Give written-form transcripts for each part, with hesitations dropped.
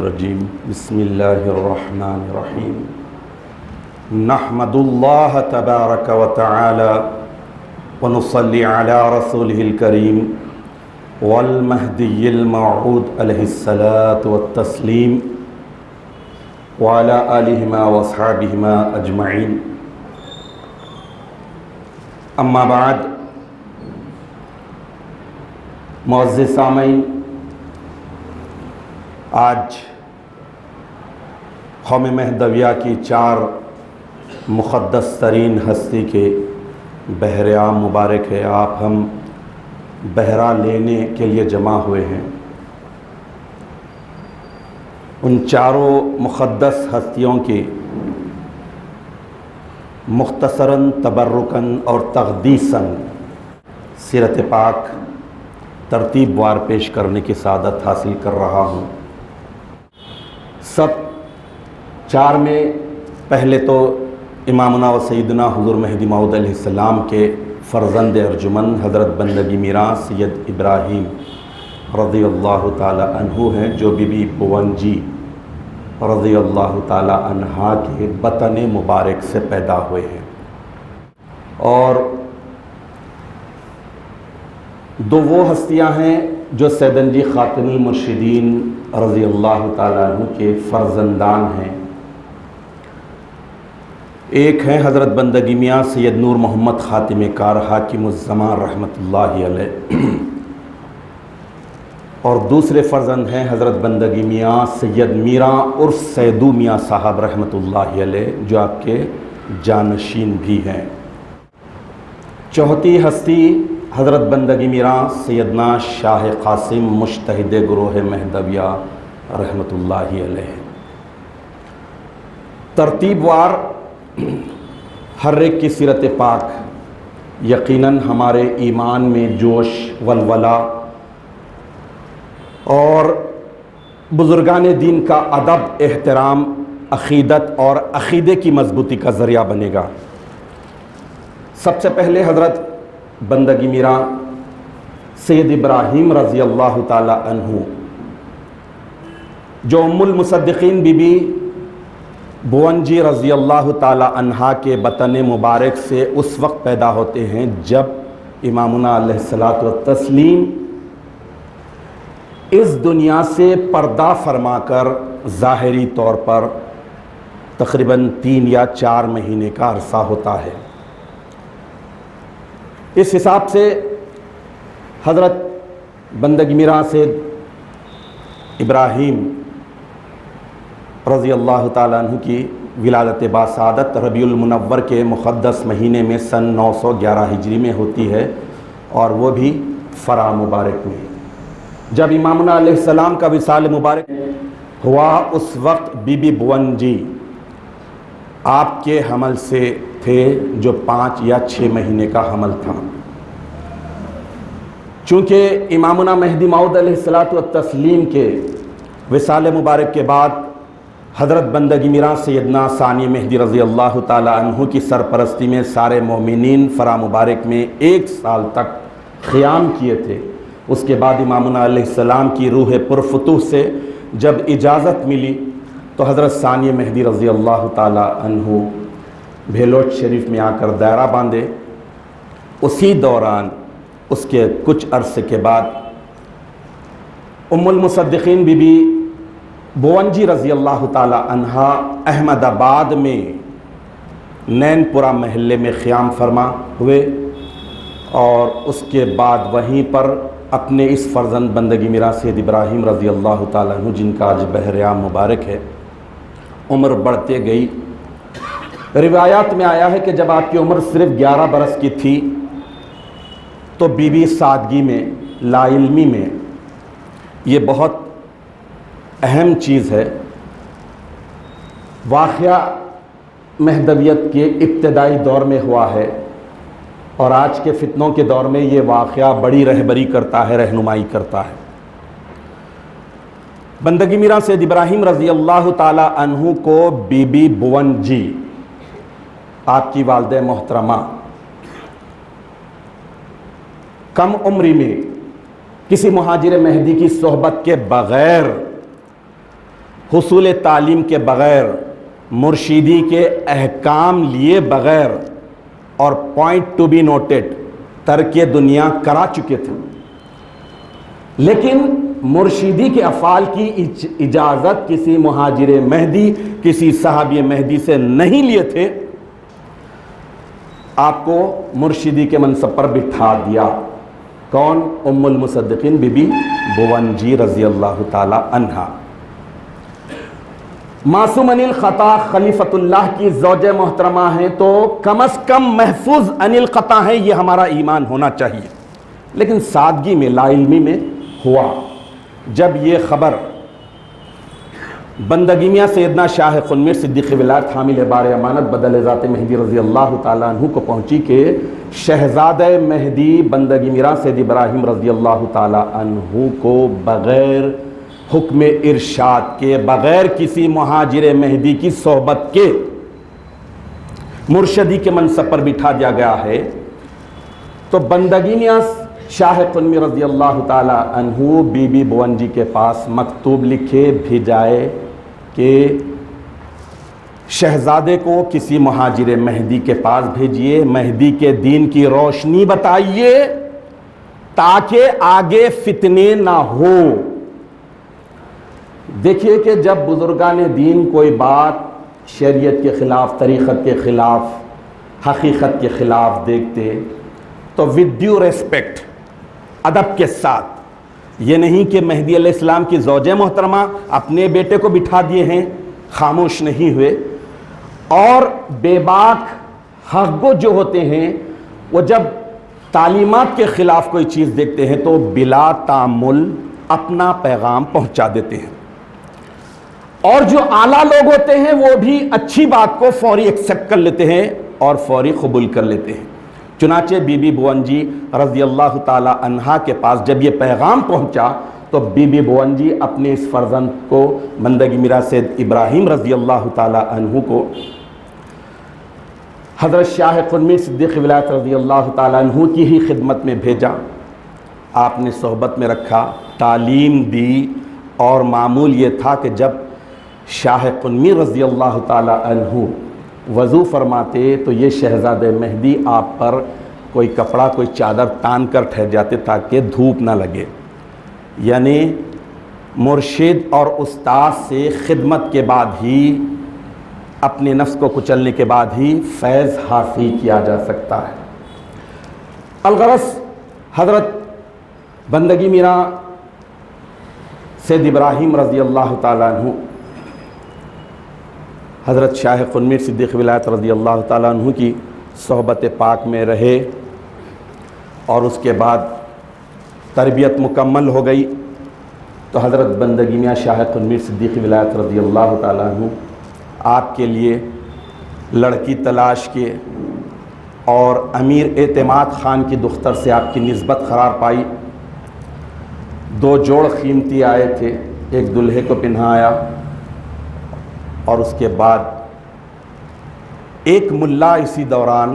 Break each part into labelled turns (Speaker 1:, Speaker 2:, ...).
Speaker 1: الرجیم بسم اللہ الرحمن الرحیم نحمد اللہ تبارک و تعالی ونصلی علی رسولہ الکریم والمہدی الموعود علیہ الصلاۃ والتسلیم وعلی آلہما واصحابہما اجمعین اما بعد۔ معزز سامعین، آج قوم مہدویہ کی 4 مقدس ترین ہستی کے بہرعام مبارک ہے۔ آپ ہم بہرا لینے کے لیے جمع ہوئے ہیں۔ ان 4 مقدس ہستیوں کی مختصراً تبرکاً اور تقدیساً سیرت پاک ترتیب وار پیش کرنے کی سعادت حاصل کر رہا ہوں۔ سب 4 میں پہلے تو امامنا و سیدنا حضور مہدی موعود علیہ السلام کے فرزند ارجمن حضرت بندگی میراں سید ابراہیم رضی اللہ تعالی عنہ ہیں، جو بی بی بھون جی رضی اللہ تعالی عنہا کے بطن مبارک سے پیدا ہوئے ہیں، اور 2 وہ ہستیاں ہیں جو سیدن جی خاتم المرشدین رضی اللہ تعالیٰ عنہ کے فرزندان ہیں۔ ایک ہیں حضرت بندگی میاں سید نور محمد خاتم کار حاکم الزمان رحمۃ اللہ علیہ، اور دوسرے فرزند ہیں حضرت بندگی میاں سید میراں عرف سیدو میاں صاحب رحمۃ اللہ علیہ، جو آپ کے جانشین بھی ہیں۔ چوتھی ہستی حضرت بندگی میراں سیدنا شاہ قاسم مجتہد گروہ مہدویہ رحمۃ اللہ علیہ۔ ترتیب وار ہر ایک کی سیرت پاک یقیناً ہمارے ایمان میں جوش، ولولہ اور بزرگان دین کا ادب، احترام، عقیدت اور عقیدے کی مضبوطی کا ذریعہ بنے گا۔ سب سے پہلے حضرت بندگی میراں سید ابراہیم رضی اللہ تعالی عنہ، جو ام المصدقین بی بی بھون جی رضی اللہ تعالی عنہا کے بطن مبارک سے اس وقت پیدا ہوتے ہیں جب امامنا علیہ الصلاۃ والتسلیم اس دنیا سے پردہ فرما کر ظاہری طور پر تقریباً 3 یا 4 مہینے کا عرصہ ہوتا ہے۔ اس حساب سے حضرت بندگی میراں سے ابراہیم رضی اللہ تعالیٰ عنہ کی ولادت باسعادت ربیع المنور کے مقدس مہینے میں سن 911 ہجری میں ہوتی ہے، اور وہ بھی فرا مبارک میں۔ جب امامنا علیہ السلام کا وصال مبارک ہوا، اس وقت بی بی بھون جی آپ کے حمل سے تھے، جو 5 یا 6 مہینے کا حمل تھا۔ چونکہ امامنا مہدی موعود علیہ الصلاۃ والتسلیم کے وصال مبارک کے بعد حضرت بندگی میراں سیدنا ثانی مہدی رضی اللہ تعالی عنہ کی سرپرستی میں سارے مومنین فرا مبارک میں 1 سال تک قیام کیے تھے۔ اس کے بعد امامنا علیہ السلام کی روح پرفتوح سے جب اجازت ملی تو حضرت ثانی مہدی رضی اللہ تعالی عنہ بھیلوٹ شریف میں آ کر دائرہ باندھے۔ اسی دوران اس کے کچھ عرصے کے بعد ام المصدقین بی بی بھون جی رضی اللہ تعالی عنہا احمد آباد میں نین پورہ محلے میں قیام فرما ہوئے، اور اس کے بعد وہیں پر اپنے اس فرزند بندگی میراں سید ابراہیم رضی اللہ تعالیٰ عنہ، جن کا آج بہرعام مبارک ہے، عمر بڑھتے گئی۔ روایات میں آیا ہے کہ جب آپ کی عمر صرف 11 برس کی تھی تو بی بی سادگی میں، لا علمی میں، یہ بہت اہم چیز ہے، واقعہ مہدویت کے ابتدائی دور میں ہوا ہے، اور آج کے فتنوں کے دور میں یہ واقعہ بڑی رہبری کرتا ہے، رہنمائی کرتا ہے۔ بندگی میراں سید ابراہیم رضی اللہ تعالی عنہ کو بی بی بھون جی، آپ کی والدہ محترمہ، کم عمری میں کسی مہاجر مہدی کی صحبت کے بغیر حصول تعلیم کے بغیر، مرشدی کے احکام لیے بغیر اور پوائنٹ ٹو بی نوٹڈ ترک دنیا کرا چکے تھے، لیکن مرشدی کے افعال کی اجازت کسی مہاجر مہدی، کسی صحابی مہدی سے نہیں لیے تھے، آپ کو مرشدی کے منصب پر بٹھا دیا۔ کون؟ ام المصدقین بی بی بھون جی رضی اللہ تعالی عنہا۔ معصوم عن الخطا خلیفۃ اللہ کی زوجہ محترمہ ہیں تو کم از کم محفوظ عن الخطا ہیں، یہ ہمارا ایمان ہونا چاہیے۔ لیکن سادگی میں، لا علمی میں ہوا جب یہ خبر بندگی میاں سیدنا شاہ قنمیر صدیق ولایت حامل بار امانت بدل ذات مہدی رضی اللہ تعالیٰ عنہ کو پہنچی کہ شہزادہ مہدی بندگی میاں سید ابراہیم رضی اللہ تعالیٰ عنہ کو بغیر حکم ارشاد کے، بغیر کسی مہاجر مہدی کی صحبت کے مرشدی کے منصب پر بٹھا دیا گیا ہے، تو بندگی میاں شاہ قنمیر رضی اللہ تعالیٰ عنہ بی بی بھون جی کے پاس مکتوب لکھے بھیجائے کہ شہزادے کو کسی مہاجر مہدی کے پاس بھیجئے، مہدی کے دین کی روشنی بتائیے تاکہ آگے فتنے نہ ہو۔ دیکھیے کہ جب بزرگان دین کوئی بات شریعت کے خلاف، طریقت کے خلاف، حقیقت کے خلاف دیکھتے تو ود ڈیو ریسپیکٹ، ادب کے ساتھ، یہ نہیں کہ مہدی علیہ السلام کی زوجہ محترمہ اپنے بیٹے کو بٹھا دیے ہیں، خاموش نہیں ہوئے، اور بے باک حق گو جو ہوتے ہیں وہ جب تعلیمات کے خلاف کوئی چیز دیکھتے ہیں تو بلا تعامل اپنا پیغام پہنچا دیتے ہیں، اور جو اعلیٰ لوگ ہوتے ہیں وہ بھی اچھی بات کو فوری ایکسیپٹ کر لیتے ہیں اور فوری قبول کر لیتے ہیں۔ چنانچہ بی بی بھون جی رضی اللہ تعالی عنہا کے پاس جب یہ پیغام پہنچا تو بی بی بھون جی اپنے اس فرزند کو، بندگی میرا سید ابراہیم رضی اللہ تعالی عنہ کو، حضرت شاہ قنمیر صدیق ولایت رضی اللہ تعالی عنہ کی ہی خدمت میں بھیجا، آپ نے صحبت میں رکھا، تعلیم دی، اور معمول یہ تھا کہ جب شاہ قنمیر رضی اللہ تعالی عنہ وضو فرماتے تو یہ شہزادہ مہدی آپ پر کوئی کپڑا، کوئی چادر تان کر ٹھہر جاتے تاکہ دھوپ نہ لگے، یعنی مرشد اور استاد سے خدمت کے بعد ہی، اپنے نفس کو کچلنے کے بعد ہی فیض حاصل کیا جا سکتا ہے۔ الغرض حضرت بندگی میرا سید ابراہیم رضی اللہ تعالیٰ عنہ حضرت شاہ قنمیر صدیق ولایت رضی اللہ تعالیٰ عنہ کی صحبت پاک میں رہے، اور اس کے بعد تربیت مکمل ہو گئی تو حضرت بندگی میاں شاہ قنمیر صدیق ولایت رضی اللہ تعالیٰ عنہ آپ کے لیے لڑکی تلاش کیے، اور امیر اعتماد خان کی دختر سے آپ کی نسبت قرار پائی۔ 2 جوڑ قیمتی آئے تھے، ایک دلہے کو پہنایا، اور اس کے بعد ایک ملا اسی دوران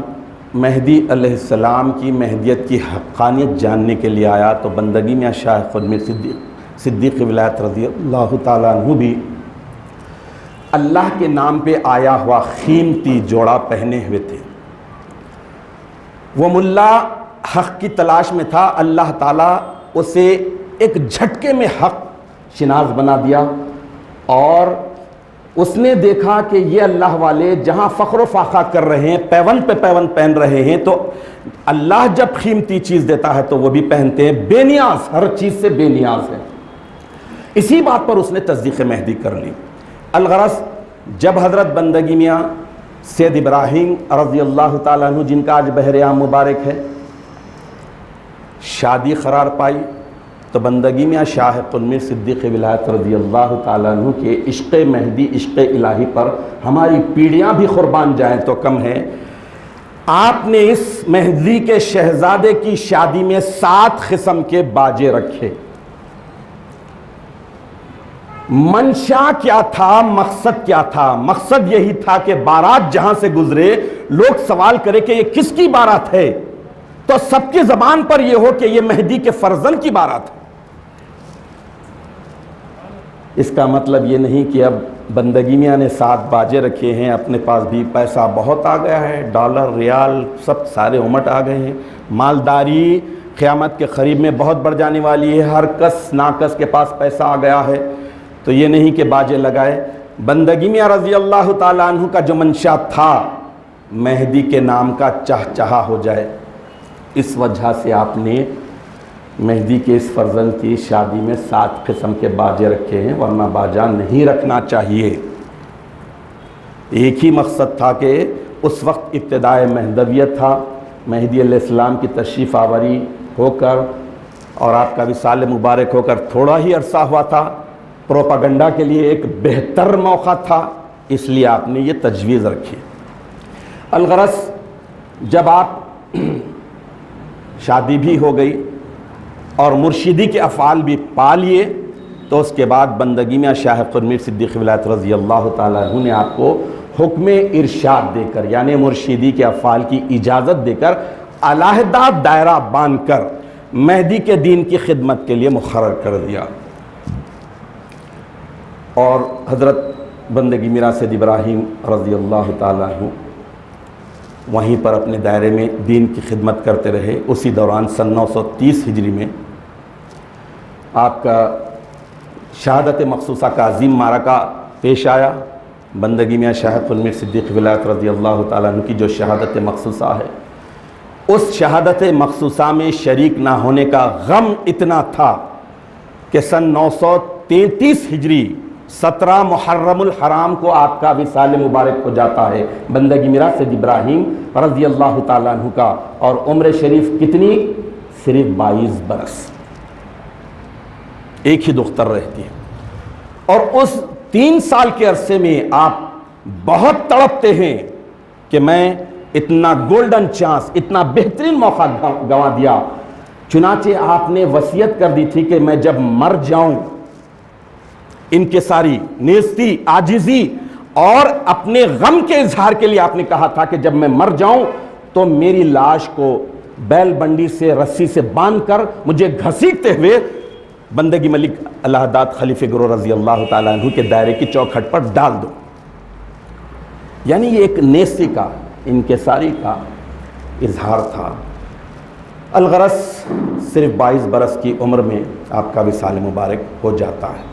Speaker 1: مہدی علیہ السلام کی مہدیت کی حقانیت جاننے کے لیے آیا، تو بندگی میاں شاہ قنمیر صدیق ولایت رضی اللہ تعالیٰ عنہ بھی اللہ کے نام پہ آیا ہوا قیمتی جوڑا پہنے ہوئے تھے۔ وہ ملا حق کی تلاش میں تھا، اللہ تعالیٰ اسے ایک جھٹکے میں حق شناس بنا دیا، اور اس نے دیکھا کہ یہ اللہ والے جہاں فخر و فاخر کر رہے ہیں، پیوند پہ پیوند پہن رہے ہیں، تو اللہ جب قیمتی چیز دیتا ہے تو وہ بھی پہنتے ہیں، بے نیاز، ہر چیز سے بے نیاز ہے۔ اسی بات پر اس نے تصدیق مہدی کر لی۔ الغرض جب حضرت بندگی میاں سید ابراہیم رضی اللہ تعالیٰ عنہ، جن کا آج بہر عام مبارک ہے، شادی قرار پائی، تو بندگی میاں شاہ قنمیر صدیق ولایت رضی اللہ تعالیٰ عنہ کے عشق مہدی، عشق الہی پر ہماری پیڑیاں بھی قربان جائیں تو کم ہے، آپ نے اس مہدی کے شہزادے کی شادی میں 7 قسم کے باجے رکھے۔ منشا کیا تھا، مقصد کیا تھا؟ مقصد یہی تھا کہ بارات جہاں سے گزرے لوگ سوال کرے کہ یہ کس کی بارات ہے، تو سب کی زبان پر یہ ہو کہ یہ مہدی کے فرزند کی بارات ہے۔ اس کا مطلب یہ نہیں کہ اب بندگی میاں نے 7 باجے رکھے ہیں، اپنے پاس بھی پیسہ بہت آ گیا ہے، ڈالر ریال سب سارے امٹ آ گئے ہیں، مالداری قیامت کے قریب میں بہت بڑھ جانے والی ہے، ہر کس ناکس کے پاس پیسہ آ گیا ہے، تو یہ نہیں کہ باجے لگائے۔ بندگی میاں رضی اللہ تعالیٰ عنہ کا جو منشا تھا مہدی کے نام کا چہچہا ہو جائے، اس وجہ سے آپ نے مہدی کے اس فرزند کی شادی میں 7 قسم کے باجے رکھے ہیں، ورنہ باجا نہیں رکھنا چاہیے۔ ایک ہی مقصد تھا کہ اس وقت ابتدائے مہدویت تھا، مہدی علیہ السلام کی تشریف آوری ہو کر اور آپ کا وصال مبارک ہو کر تھوڑا ہی عرصہ ہوا تھا، پروپاگنڈا کے لیے ایک بہتر موقع تھا، اس لیے آپ نے یہ تجویز رکھی۔ الغرض جب آپ شادی بھی ہو گئی اور مرشدی کے افعال بھی پا لیے، تو اس کے بعد بندگی میں شاہ قرمیر صدیق ولایت رضی اللہ تعالیٰ عنہ نے آپ کو حکم ارشاد دے کر، یعنی مرشدی کے افعال کی اجازت دے کر، علیحدہ دائرہ باندھ کر مہدی کے دین کی خدمت کے لیے مقرر کر دیا۔ اور حضرت بندگی میرا سید ابراہیم رضی اللہ تعالیٰ عنہ وہیں پر اپنے دائرے میں دین کی خدمت کرتے رہے۔ اسی دوران سن 930 ہجری میں آپ کا شہادت مخصوصہ کا عظیم معرکہ پیش آیا۔ بندگی میاں شاہ قرمیر صدیق ولایت رضی اللہ تعالیٰ عنہ کی جو شہادت مخصوصہ ہے، اس شہادت مخصوصہ میں شریک نہ ہونے کا غم اتنا تھا کہ سن 933 ہجری 17 محرم الحرام کو آپ کا وصال مبارک ہو جاتا ہے بندگی میرا سید ابراہیم رضی اللہ تعالیٰ عنہ کا، اور عمر شریف کتنی؟ صرف 22 برس، ایک ہی دختر رہتی ہے۔ اور اس 3 سال کے عرصے میں آپ بہت تڑپتے ہیں کہ میں اتنا گولڈن چانس، اتنا بہترین موقع گنوا دیا۔ چنانچہ آپ نے وصیت کر دی تھی کہ میں جب مر جاؤں، انکساری، نیستی، عاجزی اور اپنے غم کے اظہار کے لیے آپ نے کہا تھا کہ جب میں مر جاؤں تو میری لاش کو بیل بنڈی سے رسی سے باندھ کر مجھے گھسیٹتے ہوئے بندگی ملک اللہ داد خلیفہ گرو رضی اللہ تعالیٰ عنہ کے دائرے کی چوکھٹ پر ڈال دو۔ یعنی یہ ایک نیستی کا، انکساری کا اظہار تھا۔ الغرض صرف 22 برس کی عمر میں آپ کا وصال مبارک ہو جاتا ہے۔